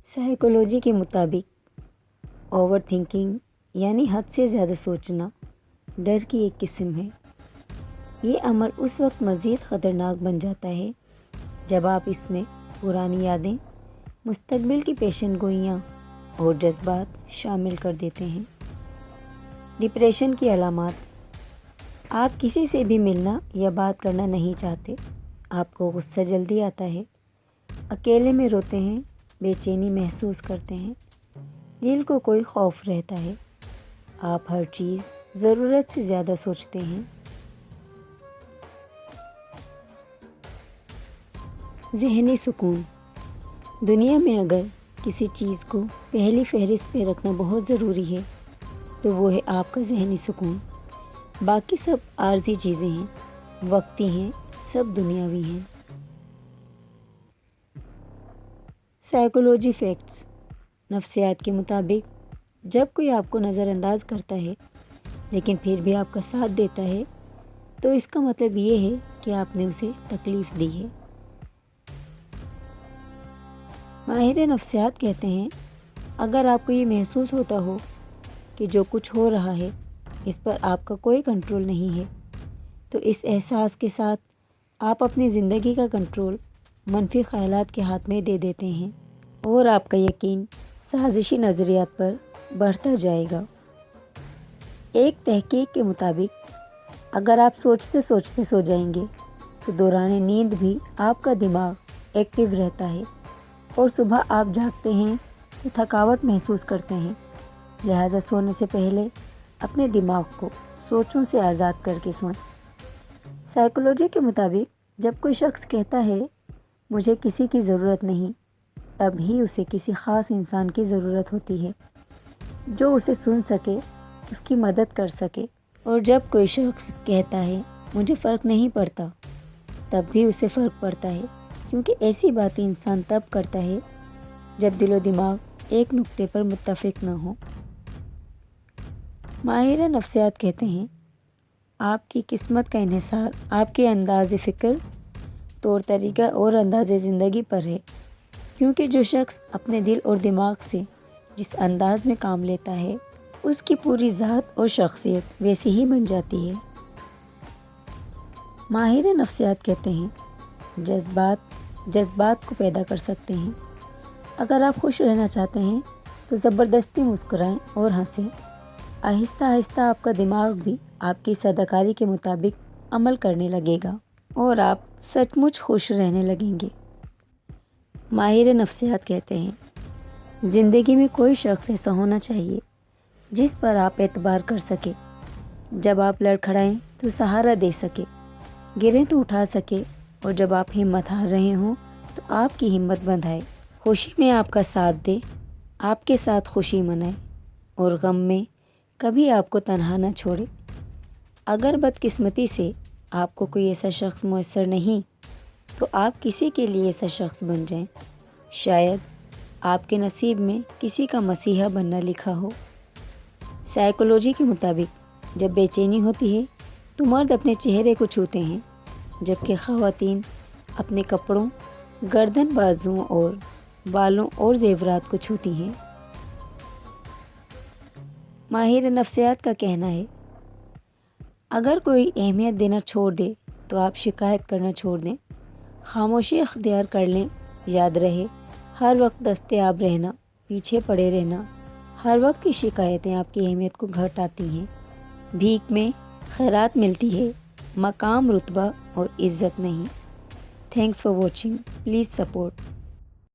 Psychology کے مطابق over thinking یعنی حد سے زیادہ سوچنا ڈر کی ایک قسم ہے۔ یہ عمل اس وقت مزید خطرناک بن جاتا ہے جب آپ اس میں پرانی یادیں، مستقبل کی پیشن گوئیاں اور جذبات شامل کر دیتے ہیں۔ ڈپریشن کی علامات: آپ کسی سے بھی ملنا یا بات کرنا نہیں چاہتے، آپ کو غصہ جلدی آتا ہے، اکیلے میں روتے ہیں، بے چینی محسوس کرتے ہیں، دل کو کوئی خوف رہتا ہے، آپ ہر چیز ضرورت سے زیادہ سوچتے ہیں۔ ذہنی سکون: دنیا میں اگر کسی چیز کو پہلی فہرست پہ رکھنا بہت ضروری ہے تو وہ ہے آپ کا ذہنی سکون۔ باقی سب عارضی چیزیں ہیں، وقتی ہیں، سب دنیاوی ہیں۔ سائیکولوجی فیکٹس: نفسیات کے مطابق جب کوئی آپ کو نظر انداز کرتا ہے لیکن پھر بھی آپ کا ساتھ دیتا ہے تو اس کا مطلب یہ ہے کہ آپ نے اسے تکلیف دی ہے۔ ماہر نفسیات کہتے ہیں اگر آپ کو یہ محسوس ہوتا ہو کہ جو کچھ ہو رہا ہے اس پر آپ کا کوئی کنٹرول نہیں ہے تو اس احساس کے ساتھ آپ اپنی زندگی کا کنٹرول منفی خیالات کے ہاتھ میں دے دیتے ہیں اور آپ کا یقین سازشی نظریات پر بڑھتا جائے گا۔ ایک تحقیق کے مطابق اگر آپ سوچتے سوچتے سو جائیں گے تو دوران نیند بھی آپ کا دماغ ایکٹیو رہتا ہے اور صبح آپ جاگتے ہیں تو تھکاوٹ محسوس کرتے ہیں، لہٰذا سونے سے پہلے اپنے دماغ کو سوچوں سے آزاد کر کے سوئیں۔ سائیکولوجی کے مطابق جب کوئی شخص کہتا ہے مجھے کسی کی ضرورت نہیں، تب ہی اسے کسی خاص انسان کی ضرورت ہوتی ہے جو اسے سن سکے، اس کی مدد کر سکے۔ اور جب کوئی شخص کہتا ہے مجھے فرق نہیں پڑتا، تب بھی اسے فرق پڑتا ہے، کیونکہ ایسی باتیں انسان تب کرتا ہے جب دل و دماغ ایک نقطے پر متفق نہ ہو۔ ماہر نفسیات کہتے ہیں آپ کی قسمت کا انحصار آپ کے انداز فکر، طور طریقہ اور انداز زندگی پر ہے، کیونکہ جو شخص اپنے دل اور دماغ سے جس انداز میں کام لیتا ہے اس کی پوری ذات اور شخصیت ویسی ہی بن جاتی ہے۔ ماہر نفسیات کہتے ہیں جذبات کو پیدا کر سکتے ہیں۔ اگر آپ خوش رہنا چاہتے ہیں تو زبردستی مسکرائیں اور ہنسیں، آہستہ آہستہ آپ کا دماغ بھی آپ کی صداکاری کے مطابق عمل کرنے لگے گا اور آپ سچ مچ خوش رہنے لگیں گے۔ ماہر نفسیات کہتے ہیں زندگی میں کوئی شخص ایسا ہونا چاہیے جس پر آپ اعتبار کر سکے، جب آپ لڑکھڑائیں تو سہارا دے سکے، گریں تو اٹھا سکے، اور جب آپ ہمت ہار رہے ہوں تو آپ کی ہمت بندھائے، خوشی میں آپ کا ساتھ دے، آپ کے ساتھ خوشی منائے، اور غم میں کبھی آپ کو تنہا نہ چھوڑے۔ اگر بدقسمتی سے آپ کو کوئی ایسا شخص میسر نہیں تو آپ کسی کے لیے ایسا شخص بن جائیں، شاید آپ کے نصیب میں کسی کا مسیحا بننا لکھا ہو۔ سائیکولوجی کے مطابق جب بے چینی ہوتی ہے تو مرد اپنے چہرے کو چھوتے ہیں جبکہ خواتین اپنے کپڑوں، گردن، بازوؤں اور بالوں اور زیورات کو چھوتی ہیں۔ ماہر نفسیات کا کہنا ہے اگر کوئی اہمیت دینا چھوڑ دے تو آپ شکایت کرنا چھوڑ دیں، خاموشی اختیار کر لیں۔ یاد رہے ہر وقت دستیاب رہنا، پیچھے پڑے رہنا، ہر وقت کی شکایتیں آپ کی اہمیت کو گھٹاتی ہیں۔ بھیک میں خیرات ملتی ہے، مقام، رتبہ اور عزت نہیں۔ Thanks for watching, please support